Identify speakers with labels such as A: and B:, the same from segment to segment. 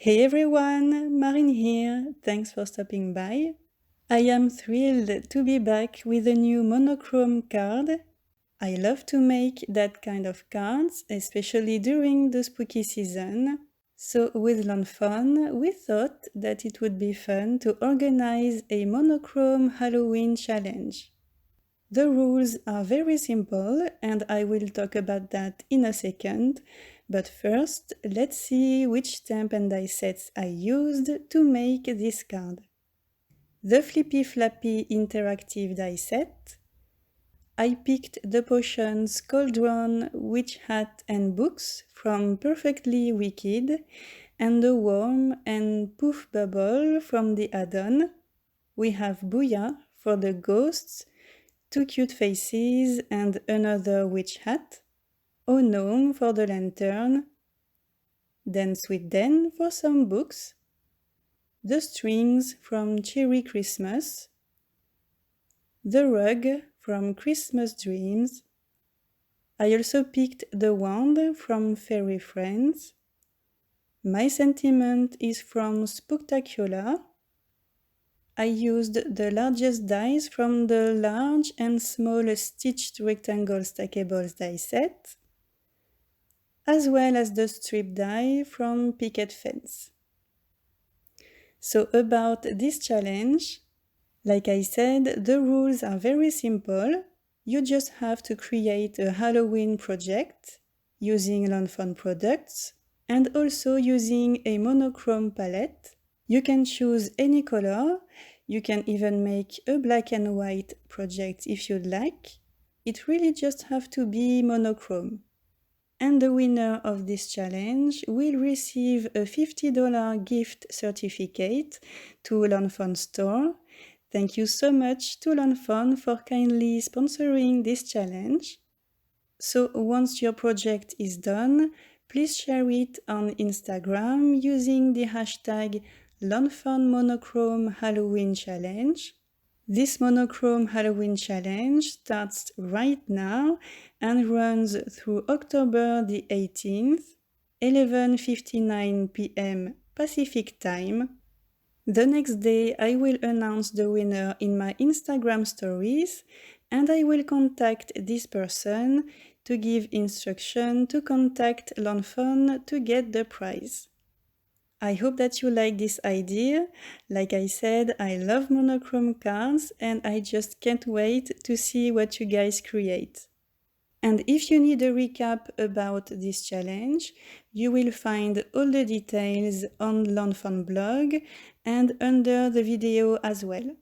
A: Hey everyone, Marine here. Thanks for stopping by. I am thrilled to be back with a new monochrome card. I love to make that kind of cards, especially during the spooky season. So with Lawn Fawn, we thought that it would be fun to organize a monochrome Halloween challenge. The rules are very simple and I will talk about that in a second, but first let's see which stamp and die sets I used to make this card. The Flippy Flappy Interactive die set. I picked the potions Cauldron, Witch Hat and Books from Perfectly Wicked and the Worm and Poof Bubble from the add-on. We have Booyah for the ghosts, two cute faces and another witch hat, Oh Gnome for the lantern, then Sweet Den for some books, the strings from Cherry Christmas, the rug from Christmas Dreams. I also picked the wand from Fairy Friends. My sentiment is from Spooktacular. I used the largest dies from the large and small stitched rectangle stackables die set, as well as the strip die from Picket Fence. So about this challenge, like I said, the rules are very simple. You just have to create a Halloween project using Lawn Fawn products and also using a monochrome palette. You can choose any color. You can even make a black and white project if you'd like. It really just have to be monochrome. And the winner of this challenge will receive a $50 gift certificate to Lawn Fawn store. Thank you so much to Lawn Fawn for kindly sponsoring this challenge. So once your project is done, please share it on Instagram using the hashtag Lawn Fawn Monochrome Halloween Challenge. This monochrome Halloween challenge starts right now and runs through October the 18th, 11:59 p.m. Pacific Time. The next day I will announce the winner in my Instagram stories and I will contact this person to give instruction to contact Lawn Fawn to get the prize. I hope that you like this idea. Like I said, I love monochrome cards and I just can't wait to see what you guys create. And if you need a recap about this challenge, you will find all the details on Lawn Fawn blog and under the video as well.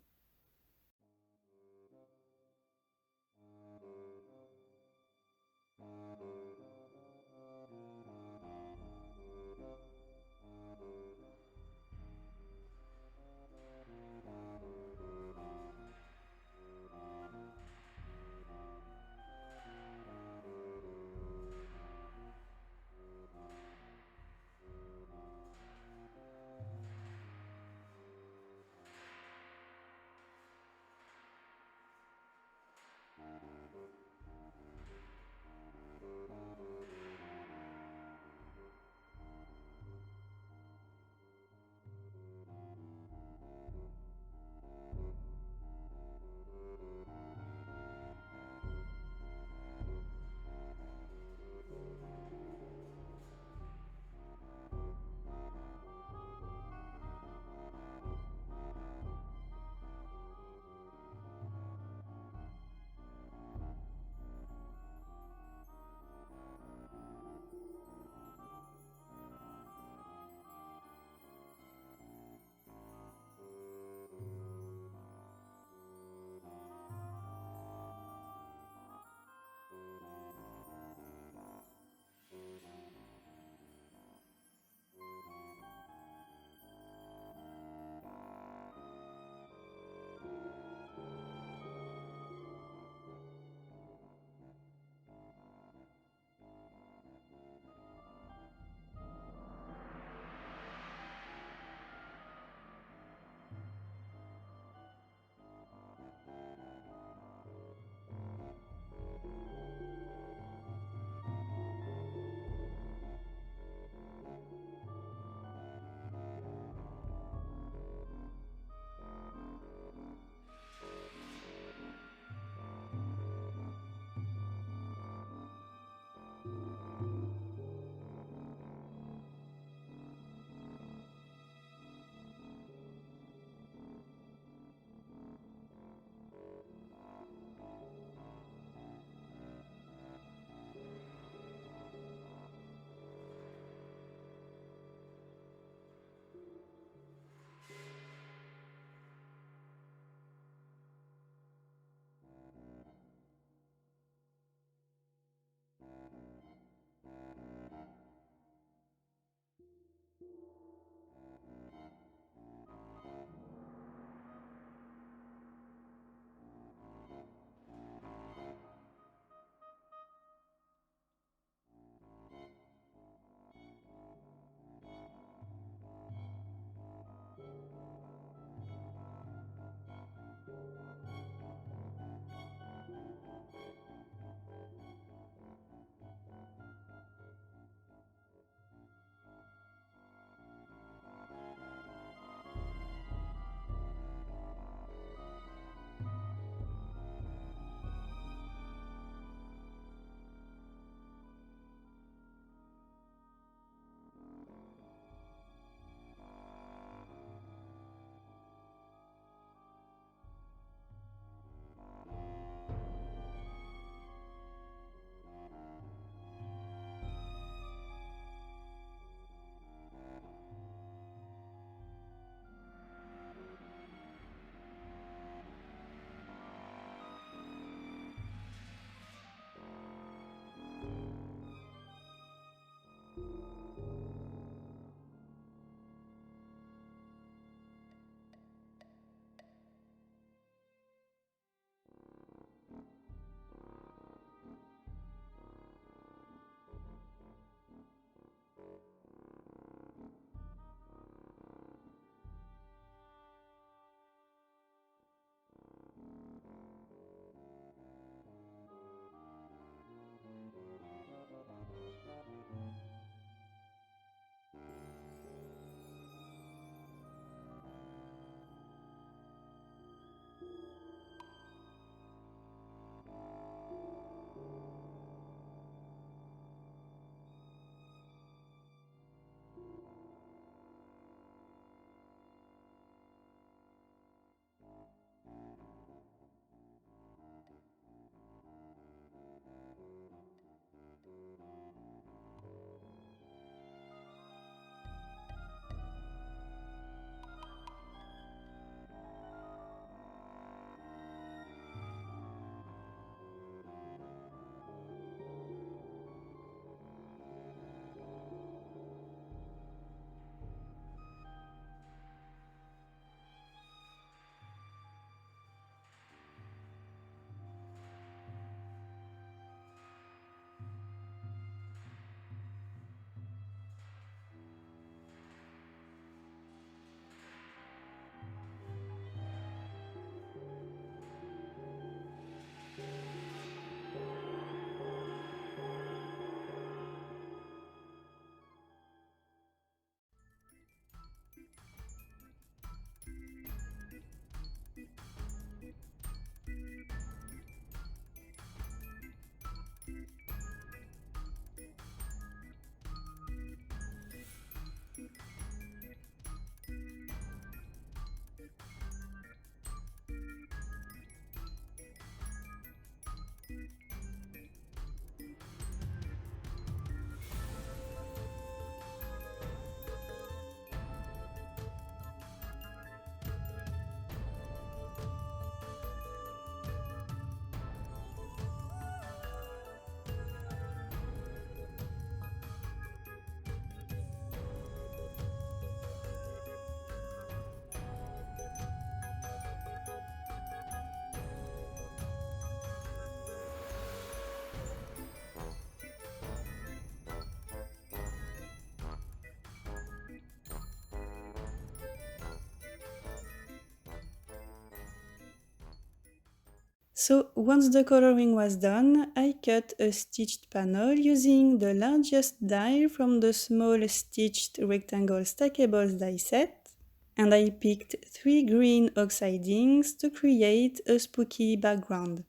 A: So once the coloring was done, I cut a stitched panel using the largest die from the small stitched rectangle stackables die set, and I picked 3 green Oxide inks to create a spooky background.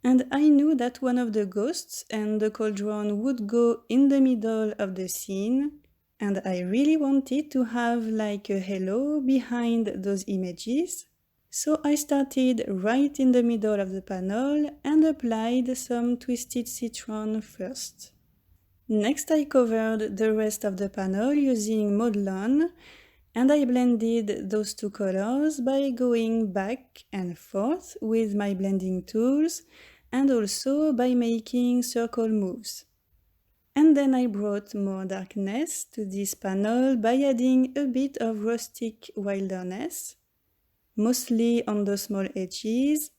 A: And I knew that one of the ghosts and the cauldron would go in the middle of the scene, and I really wanted to have like a halo behind those images. So I started right in the middle of the panel and applied some twisted citron first. Next I covered the rest of the panel using mowed lawn, and I blended those two colors by going back and forth with my blending tools and also by making circle moves. And then I brought more darkness to this panel by adding a bit of rustic wilderness, mostly on the small edges,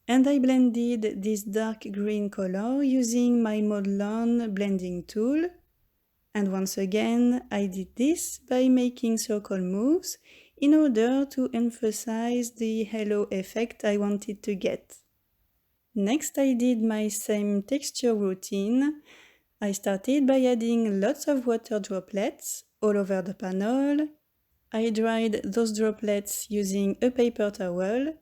A: and I blended this dark green color using my mowed lawn blending tool. And once again, I did this by making circle moves in order to emphasize the halo effect I wanted to get. Next, I did my same texture routine. I started by adding lots of water droplets all over the panel. I dried those droplets using a paper towel,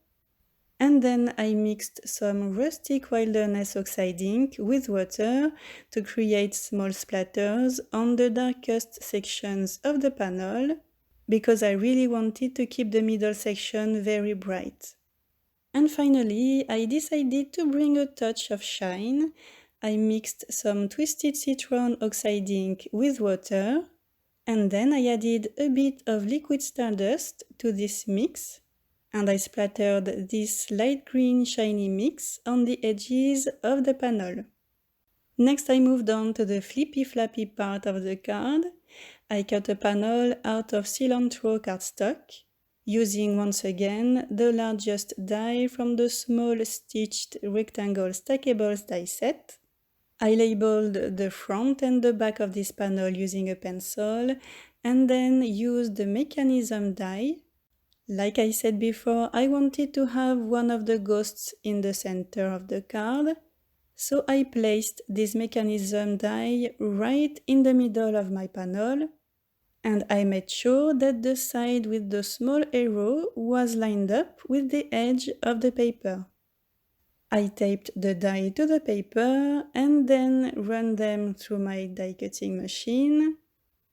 A: and then I mixed some rustic wilderness oxide ink with water to create small splatters on the darkest sections of the panel, because I really wanted to keep the middle section very bright. And finally, I decided to bring a touch of shine. I mixed some twisted citron oxide ink with water, and then I added a bit of liquid stardust to this mix, and I splattered this light green shiny mix on the edges of the panel. Next I moved on to the flippy flappy part of the card. I cut a panel out of cilantro cardstock, using once again the largest die from the small stitched rectangle stackables die set. I labeled the front and the back of this panel using a pencil, and then used the mechanism die. Like I said before, I wanted to have one of the ghosts in the center of the card, so I placed this mechanism die right in the middle of my panel, and I made sure that the side with the small arrow was lined up with the edge of the paper. I taped the die to the paper and then ran them through my die cutting machine,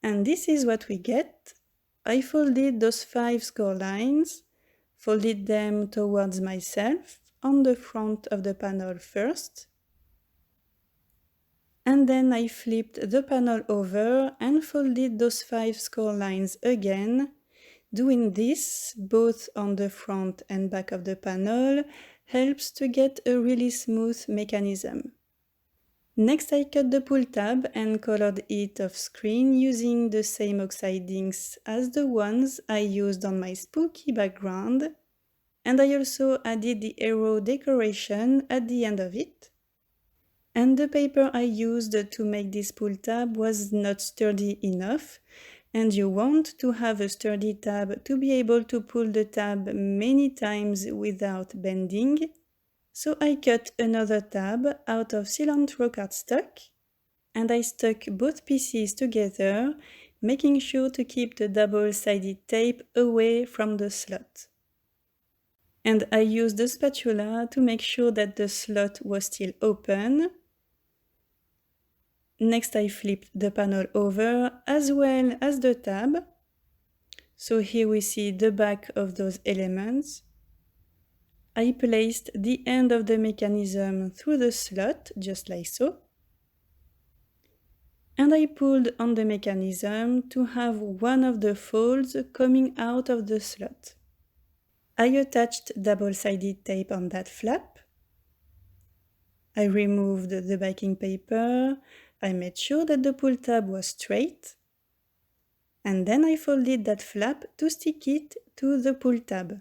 A: and this is what we get. I folded those 5 score lines, folded them towards myself on the front of the panel first, and then I flipped the panel over and folded those 5 score lines again. Doing this both on the front and back of the panel helps to get a really smooth mechanism. Next I cut the pull tab and colored it off screen using the same oxide inks as the ones I used on my spooky background, and I also added the arrow decoration at the end of it. And the paper I used to make this pull tab was not sturdy enough, and you want to have a sturdy tab to be able to pull the tab many times without bending. So I cut another tab out of cilantro cardstock, and I stuck both pieces together, making sure to keep the double-sided tape away from the slot. And I used the spatula to make sure that the slot was still open. Next I flipped the panel over as well as the tab. So here we see the back of those elements. I placed the end of the mechanism through the slot, just like so. And I pulled on the mechanism to have one of the folds coming out of the slot. I attached double-sided tape on that flap. I removed the backing paper. I made sure that the pull tab was straight. And then I folded that flap to stick it to the pull tab.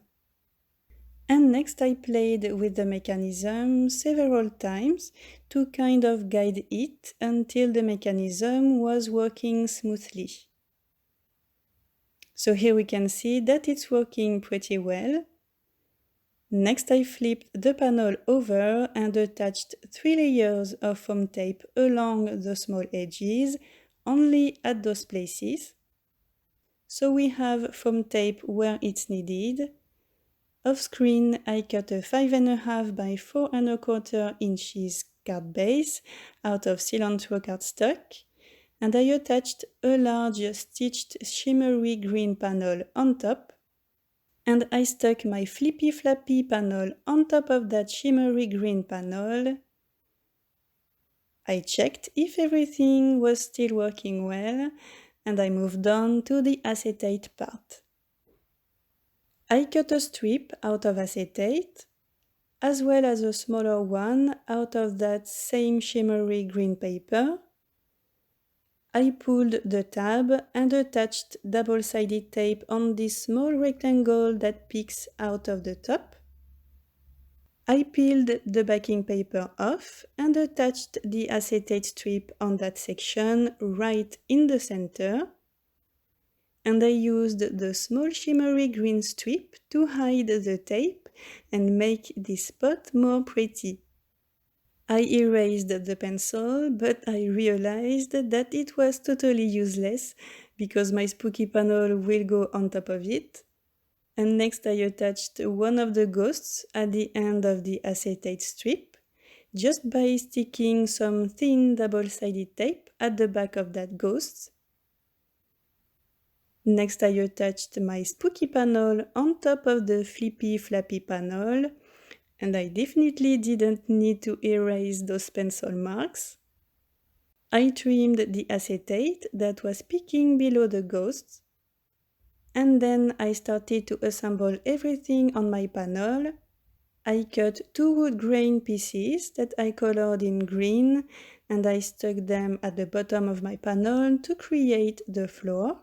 A: And next I played with the mechanism several times to kind of guide it until the mechanism was working smoothly. So here we can see that it's working pretty well. Next, I flipped the panel over and attached 3 layers of foam tape along the small edges, only at those places. So we have foam tape where it's needed. Off screen, I cut a 5.5 by 4.25 inches card base out of cilantro cardstock, and I attached a large stitched shimmery green panel on top, and I stuck my flippy flappy panel on top of that shimmery green panel. I checked if everything was still working well, and I moved on to the acetate part. I cut a strip out of acetate, as well as a smaller one out of that same shimmery green paper. I pulled the tab and attached double-sided tape on this small rectangle that peeks out of the top. I peeled the backing paper off and attached the acetate strip on that section right in the center. And I used the small shimmery green strip to hide the tape and make this spot more pretty. I erased the pencil, but I realized that it was totally useless because my spooky panel will go on top of it. And next I attached one of the ghosts at the end of the acetate strip, just by sticking some thin double-sided tape at the back of that ghost. Next I attached my spooky panel on top of the flippy flappy panel, and I definitely didn't need to erase those pencil marks. I trimmed the acetate that was peeking below the ghosts, and then I started to assemble everything on my panel. I cut 2 wood grain pieces that I colored in green, and I stuck them at the bottom of my panel to create the floor.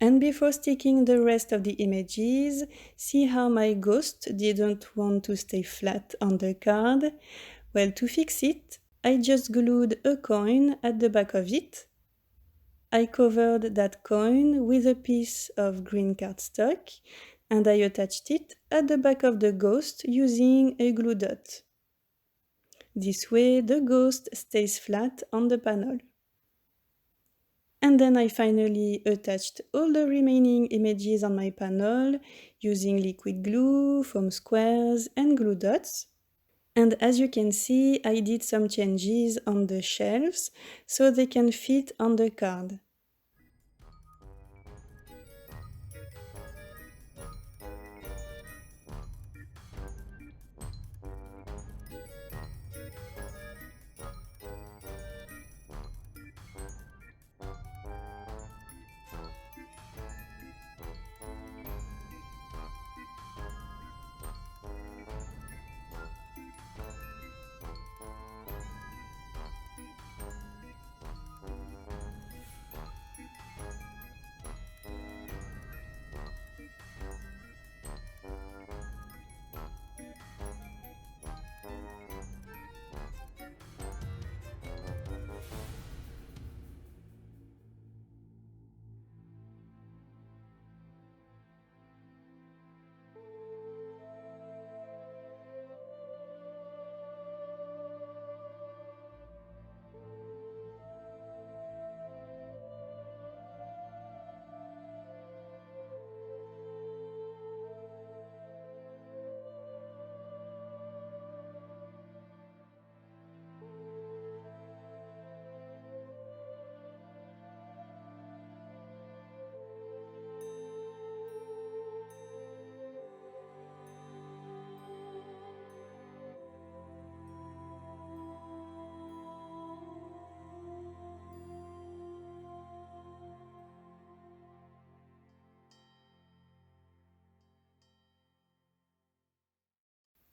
A: And before sticking the rest of the images, see how my ghost didn't want to stay flat on the card? Well, to fix it, I just glued a coin at the back of it. I covered that coin with a piece of green cardstock, and I attached it at the back of the ghost using a glue dot. This way, the ghost stays flat on the panel. And then I finally attached all the remaining images on my panel using liquid glue, foam squares, and glue dots. And as you can see, I did some changes on the shelves so they can fit on the card.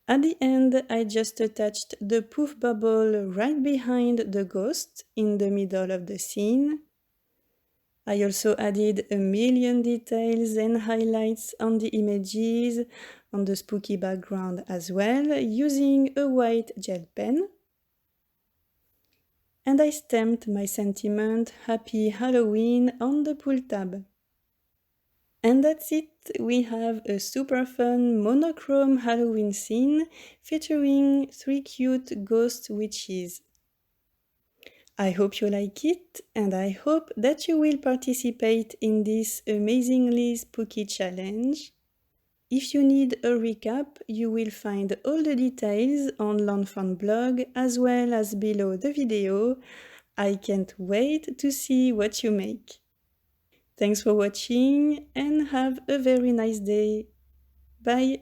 A: At the end, I just attached the poof bubble right behind the ghost in the middle of the scene. I also added a million details and highlights on the images, on the spooky background as well, using a white gel pen. And I stamped my sentiment Happy Halloween on the pull tab. And that's it, we have a super fun monochrome Halloween scene featuring 3 cute ghost witches. I hope you like it, and I hope that you will participate in this amazingly spooky challenge. If you need a recap, you will find all the details on Lawn Fawn blog as well as below the video. I can't wait to see what you make. Thanks for watching and have a very nice day. Bye!